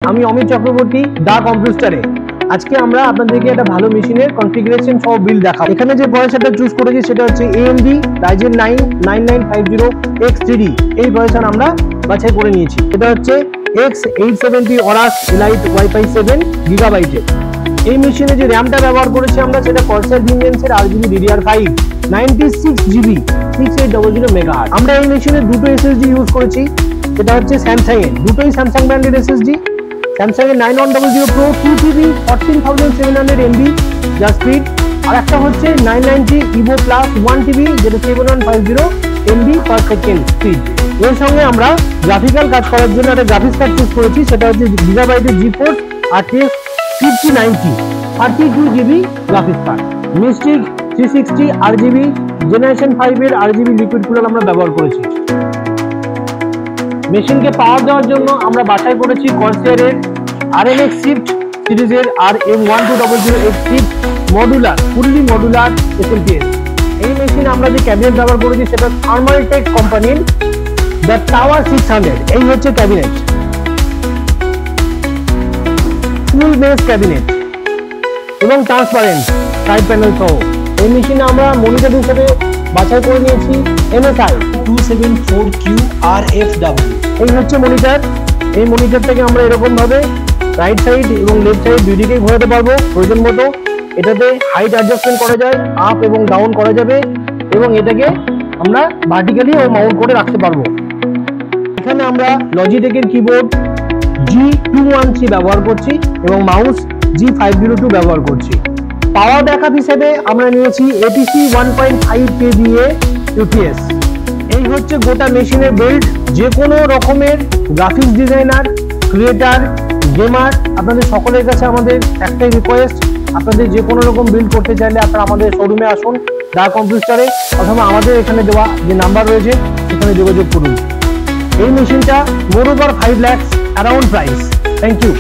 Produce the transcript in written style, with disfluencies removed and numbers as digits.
আমি অমিত চক্রবর্তী দা কম্পিউটারে আজকে আমরা আপনাদেরকে একটা ভালো মেশিনের কনফিগারেশন সহ বিল দেখাবো। এখানে যে প্রসেসরটা চুজ করেছি সেটা হচ্ছে AMD Ryzen 9 9950X3D। এই প্রসেসর আমরা বাছাই করে নিয়েছি। এটা হচ্ছে X870 Aorus Elite Wi-Fi 7 GB এর। এই মেশিনে যে র্যামটা ব্যবহার করেছি আমরা সেটা Corsair Vengeance এর RGB DDR5 96GB 6800 MHz। আমরা এই মেশিনে দুটো SSD ইউজ করেছি। এটা হচ্ছে স্যামসাং এর, দুটোই স্যামসাং ব্র্যান্ডের SSD। স্যামসাং এর 9100 Pro 2TB 14700 MB যা স্পিড, আর একটা হচ্ছে 990 Evo Plus 1TB যেটা 7150 MB per second স্পিড। এর সঙ্গে আমরা গ্রাফিক্যাল কাজ করার জন্য একটা গ্রাফিক্স কার্ড চুজ করেছি, সেটা হচ্ছে গিগাবাইটের GeForce RTX 5090 32GB graphics card. Mystic 360 RGB generation 5 এর RGB লিকুইড কুলার আমরা ব্যবহার করেছি। মেশিনকে পাওয়ার দেওয়ার জন্য আমরা বাছাই করেছি Corsair এর RMX Shift সিরিজের RM1200X6 modular, fully modular SLPS। এই মেশিনে আমরা যে ক্যাবিনেট ব্যবহার করেছি সেটা থার্মালটেক কোম্পানির দ্য টাওয়ার 600। এই হচ্ছে ক্যাবিনেট, ফুল বেস ক্যাবিনেট এবং ট্রান্সপারেন্ট সাইড প্যানেল সহ। এই মেশিনে আমরা মনিটর হিসেবে বাছাই করে নিয়েছি MSI 274Q RFW। এই হচ্ছে মনিটর। এই মনিটর থেকে আমরা এরকম ভাবে রাইট সাইড এবং লেফট সাইড দুই দিকেই ঘোরাতে পারবো প্রয়োজন মতো। এটাতে হাইট অ্যাডজাস্টমেন্ট করা যায়, আপ এবং ডাউন করা যাবে, এবং এটাকে আমরা ভার্টিক্যালি ও মাউন্ট করে রাখতে পারবো। এখানে আমরা লজিটেকের কিবোর্ড G213 ব্যবহার করছি এবং মাউস G502 ব্যবহার করছি। পাওয়ার ব্যাকআপ হিসেবে আমরা নিয়েছি APC 1.5 kVA UPS। এই হচ্ছে গোটা মেশিনের বিল্ড। যে কোনো রকমের গ্রাফিক্স ডিজাইনার, ক্রিয়েটার, গেমার, আপনাদের সকলের কাছে আমাদের একটাই রিকোয়েস্ট, আপনাদের যে কোনো রকম বিল্ড করতে চাইলে আপনারা আমাদের শোরুমে আসুন দা কম্পিউটারে, অথবা আমাদের এখানে দেওয়া যে নাম্বার রয়েছে সেখানে যোগাযোগ করুন। এই মেশিনটা more over 5 lakhs around price. Thank you.